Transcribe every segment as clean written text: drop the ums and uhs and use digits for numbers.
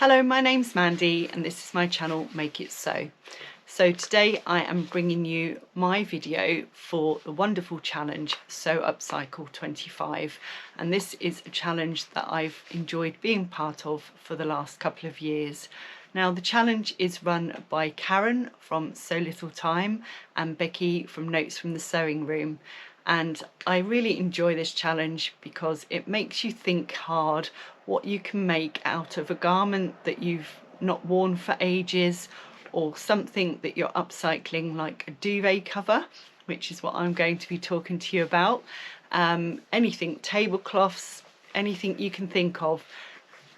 Hello, my name's Mandy and this is my channel Make It So. So today I am bringing you my video for the wonderful challenge Sew Upcycle 25, and this is a challenge that I've enjoyed being part of for the last couple of years. Now the challenge is run by Karen from So Little Time and Becky from Notes from the Sewing Room, and I really enjoy this challenge because it makes you think hard what you can make out of a garment that you've not worn for ages, or something that you're upcycling, like a duvet cover, which is what I'm going to be talking to you about. Anything, tablecloths, anything you can think of.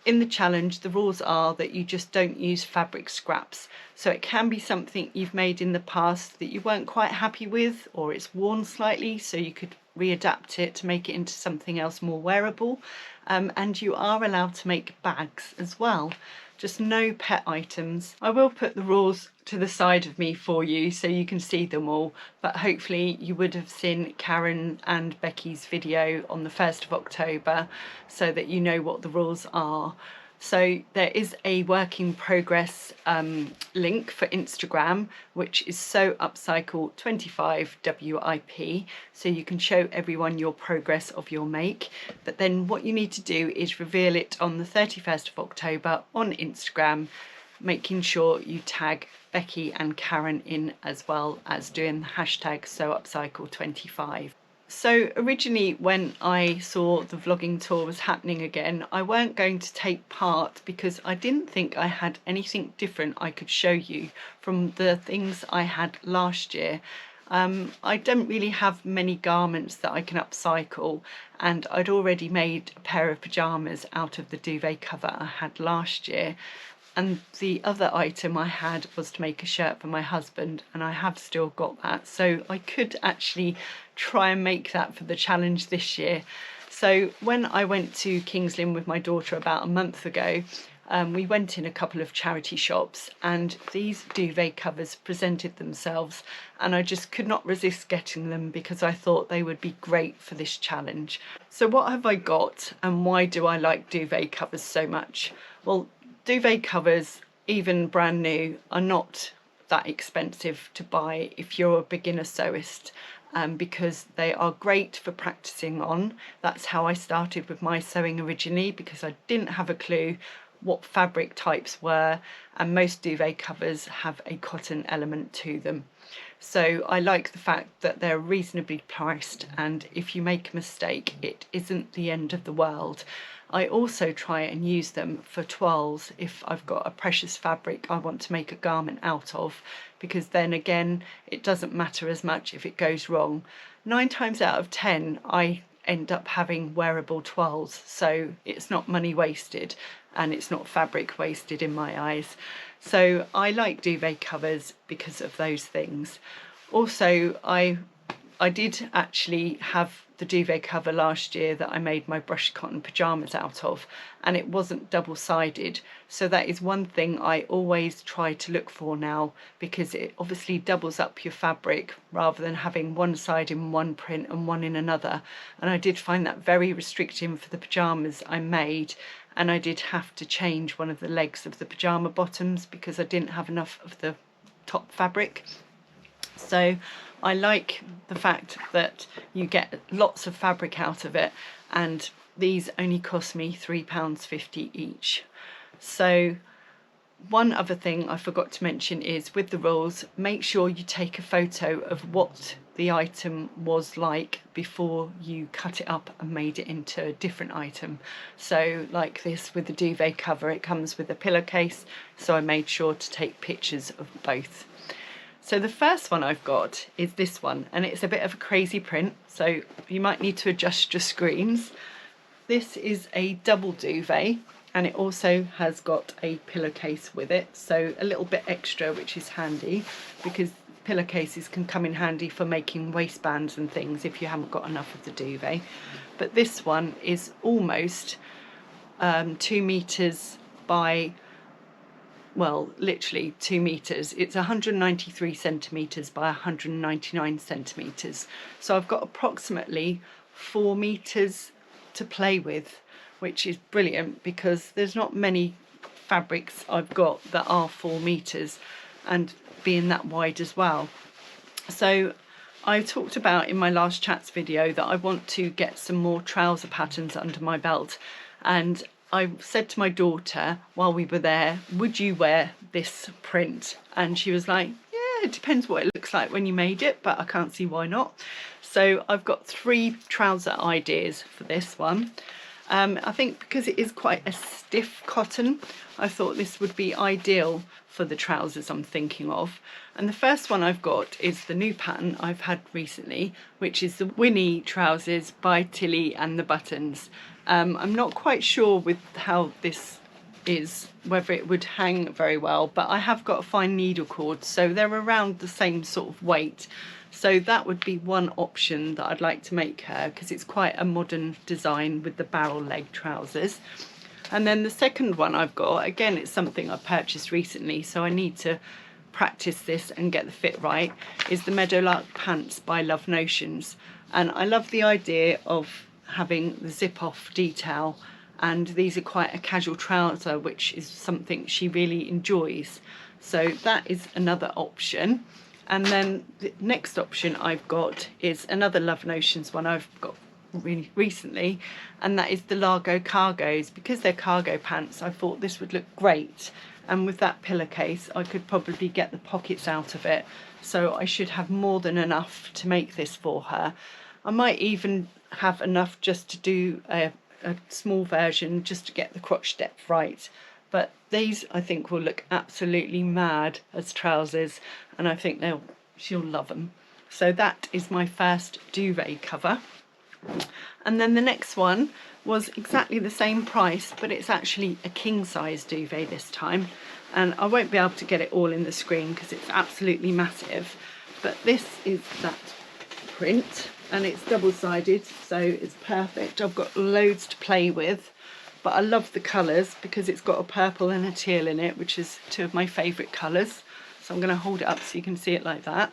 In the challenge, the rules are that you just don't use fabric scraps. So it can be something you've made in the past that you weren't quite happy with, or it's worn slightly, so you could readapt it to make it into something else more wearable. And you are allowed to make bags as well, just no pet items. I will put the rules to the side of me for you so you can see them all, but hopefully you would have seen Karen and Becky's video on the 1st of October so that you know what the rules are. So there is a work in progress link for Instagram, which is Sew Upcycle 25 WIP, so you can show everyone your progress of your make. But then what you need to do is reveal it on the 31st of October on Instagram, making sure you tag Becky and Karen in, as well as doing the hashtag Sew Upcycle 25. So originally when I saw the vlogging tour was happening again, I weren't going to take part because I didn't think I had anything different I could show you from the things I had last year. I don't really have many garments that I can upcycle, and I'd already made a pair of pyjamas out of the duvet cover I had last year. And the other item I had was to make a shirt for my husband, and I have still got that, so I could actually try and make that for the challenge this year. So when I went to King's Lynn with my daughter about a month ago, we went in a couple of charity shops and these duvet covers presented themselves, and I just could not resist getting them because I thought they would be great for this challenge. So what have I got, and why do I like duvet covers so much? Well, duvet covers, even brand new, are not that expensive to buy if you're a beginner sewist, because they are great for practicing on. That's how I started with my sewing originally, because I didn't have a clue what fabric types were, and most duvet covers have a cotton element to them. So I like the fact that they're reasonably priced, and if you make a mistake, it isn't the end of the world. I also try and use them for toiles if I've got a precious fabric I want to make a garment out of, because then again it doesn't matter as much if it goes wrong. 9 times out of 10 I end up having wearable toiles, so it's not money wasted and it's not fabric wasted in my eyes. So I like duvet covers because of those things. Also, I did actually have the duvet cover last year that I made my brushed cotton pyjamas out of, and it wasn't double-sided, so that is one thing I always try to look for now, because it obviously doubles up your fabric rather than having one side in one print and one in another, and I did find that very restricting for the pyjamas I made, and I did have to change one of the legs of the pyjama bottoms because I didn't have enough of the top fabric. So I like the fact that you get lots of fabric out of it, and these only cost me £3.50 each. So one other thing I forgot to mention is, with the rules, make sure you take a photo of what the item was like before you cut it up and made it into a different item. So like this with the duvet cover, it comes with a pillowcase, so I made sure to take pictures of both. So the first one I've got is this one, and it's a bit of a crazy print, so you might need to adjust your screens. This is a double duvet, and it also has got a pillowcase with it, so a little bit extra, which is handy because pillowcases can come in handy for making waistbands and things if you haven't got enough of the duvet. But this one is almost 2 meters by, well, literally 2 meters. It's 193 centimeters by 199 centimeters. So I've got approximately 4 meters to play with, which is brilliant because there's not many fabrics I've got that are 4 meters and being that wide as well. So I talked about in my last chats video that I want to get some more trouser patterns under my belt, and I said to my daughter while we were there, would you wear this print? And she was like, yeah, it depends what it looks like when you made it, but I can't see why not. So I've got 3 trouser ideas for this one. I think because it is quite a stiff cotton, I thought this would be ideal for the trousers I'm thinking of. And the first one I've got is the new pattern I've had recently, which is the Winnie trousers by Tilly and the Buttons. I'm not quite sure with how this is, whether it would hang very well, but I have got a fine needle cord, so they're around the same sort of weight. So that would be one option that I'd like to make her, because it's quite a modern design with the barrel leg trousers. And then the second one I've got, again, it's something I purchased recently, so I need to practice this and get the fit right, is the Meadowlark pants by Love Notions. And I love the idea of having the zip off detail, and these are quite a casual trouser, which is something she really enjoys. So that is another option. And then the next option I've got is another Love Notions one I've got really recently, and that is the Largo cargos. Because they're cargo pants, I thought this would look great, and with that pillowcase I could probably get the pockets out of it, so I should have more than enough to make this for her. I might even have enough just to do a small version just to get the crotch depth right, but these I think will look absolutely mad as trousers, and I think she'll love them. So that is my first duvet cover. And then the next one was exactly the same price, but it's actually a king size duvet this time, and I won't be able to get it all in the screen because it's absolutely massive, but this is that print, and it's double-sided, so it's perfect. I've got loads to play with, but I love the colours because it's got a purple and a teal in it, which is 2 of my favourite colours. So I'm going to hold it up so you can see it like that.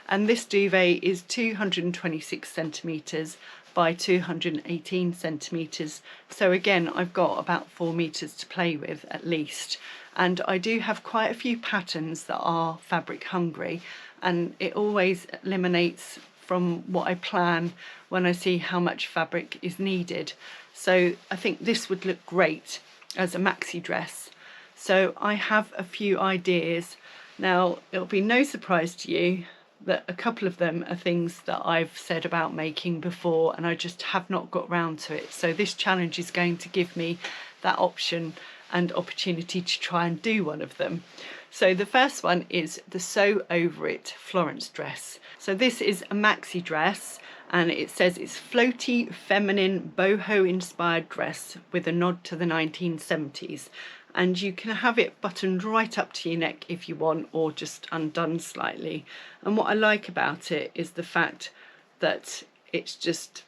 And this duvet is 226 centimetres by 218 centimetres. So again, I've got about 4 meters to play with at least. And I do have quite a few patterns that are fabric hungry, and it always eliminates from what I plan when I see how much fabric is needed. So I think this would look great as a maxi dress. So I have a few ideas. Now, it'll be no surprise to you that a couple of them are things that I've said about making before, and I just have not got round to it. So this challenge is going to give me that option and opportunity to try and do one of them. So the first one is the Sew Over It Florence dress. So this is a maxi dress, and it says it's floaty, feminine, boho inspired dress with a nod to the 1970s. And you can have it buttoned right up to your neck if you want, or just undone slightly. And what I like about it is the fact that it's just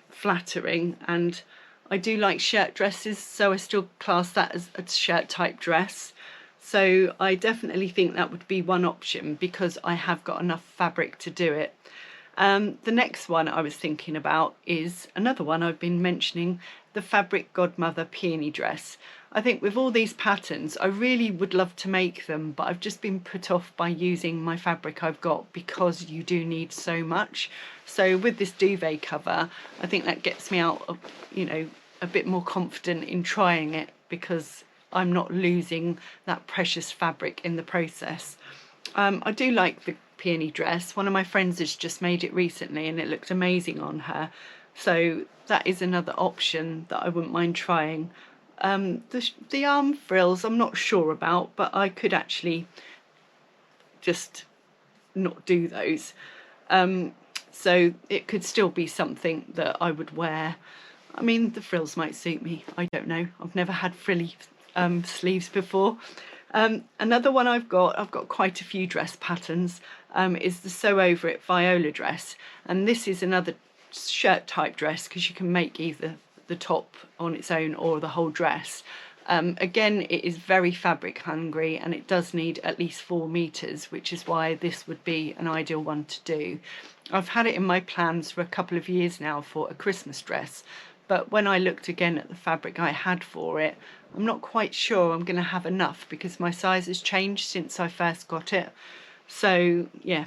flattering, and I do like shirt dresses, so I still class that as a shirt type dress. So I definitely think that would be one option because I have got enough fabric to do it. The next one I was thinking about is another one I've been mentioning, the Fabric Godmother Peony dress. I think with all these patterns, I really would love to make them, but I've just been put off by using my fabric I've got because you do need so much. So with this duvet cover, I think that gets me out, you know, a bit more confident in trying it because I'm not losing that precious fabric in the process. I do like the peony dress. One of my friends has just made it recently and it looked amazing on her. So that is another option that I wouldn't mind trying. The arm frills I'm not sure about, but I could actually just not do those. So it could still be something that I would wear. I mean, the frills might suit me. I don't know. I've never had frilly sleeves before. Another one I've got quite a few dress patterns, is the Sew Over It Viola dress. And this is another shirt type dress because you can make either the top on its own or the whole dress. Again, it is very fabric hungry and it does need at least 4 meters, which is why this would be an ideal one to do. I've had it in my plans for a couple of years now for a Christmas dress, but when I looked again at the fabric I had for it, I'm not quite sure I'm going to have enough because my size has changed since I first got it. So yeah,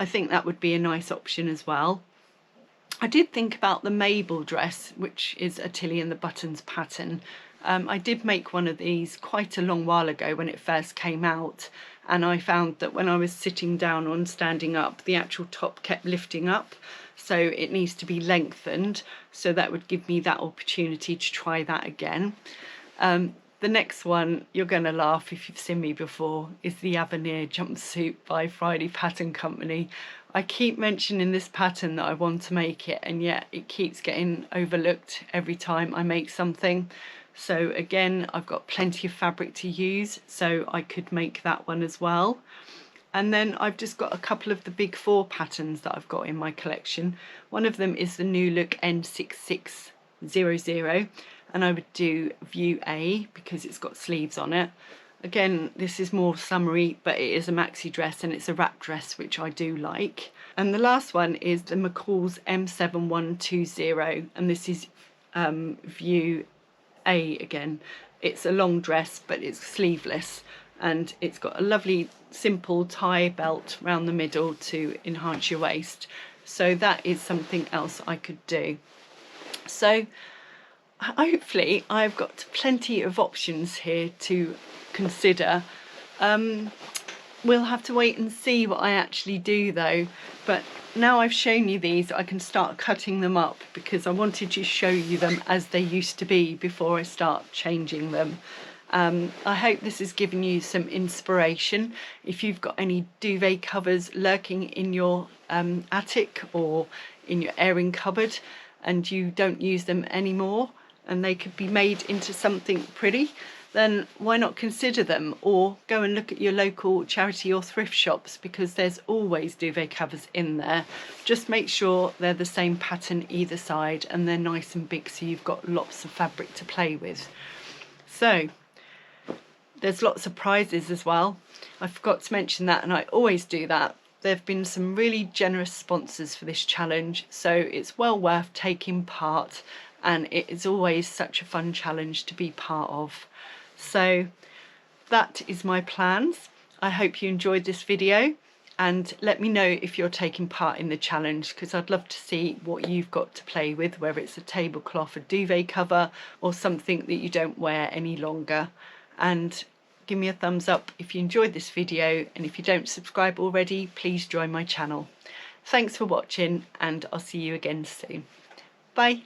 I think that would be a nice option as well. I did think about the Mabel dress, which is a Tilly and the Buttons pattern. I did make one of these quite a long while ago when it first came out, and I found that when I was sitting down or standing up, the actual top kept lifting up, so it needs to be lengthened, so that would give me that opportunity to try that again. The next one, you're going to laugh if you've seen me before, is the Avenir jumpsuit by Friday Pattern Company. I keep mentioning this pattern that I want to make it, and yet it keeps getting overlooked every time I make something. So again, I've got plenty of fabric to use, so I could make that one as well. And then I've just got a couple of the big 4 patterns that I've got in my collection. One of them is the New Look N6600, and I would do view A because it's got sleeves on it. Again, this is more summery, but it is a maxi dress and it's a wrap dress, which I do like. And the last one is the McCalls M7120, and this is view A again. It's a long dress, but it's sleeveless, and it's got a lovely simple tie belt around the middle to enhance your waist. So that is something else I could do. So hopefully I've got plenty of options here to consider. We'll have to wait and see what I actually do though, but now I've shown you these, I can start cutting them up because I wanted to show you them as they used to be before I start changing them. I hope this has given you some inspiration. If you've got any duvet covers lurking in your attic or in your airing cupboard and you don't use them anymore and they could be made into something pretty, then why not consider them, or go and look at your local charity or thrift shops, because there's always duvet covers in there. Just make sure they're the same pattern either side and they're nice and big so you've got lots of fabric to play with. So there's lots of prizes as well. I forgot to mention that, and I always do that. There have been some really generous sponsors for this challenge, so it's well worth taking part, and it is always such a fun challenge to be part of. So that is my plans. I hope you enjoyed this video, and let me know if you're taking part in the challenge, because I'd love to see what you've got to play with, whether it's a tablecloth, a duvet cover, or something that you don't wear any longer. And give me a thumbs up if you enjoyed this video, and if you don't subscribe already, please join my channel. Thanks for watching, and I'll see you again soon. Bye.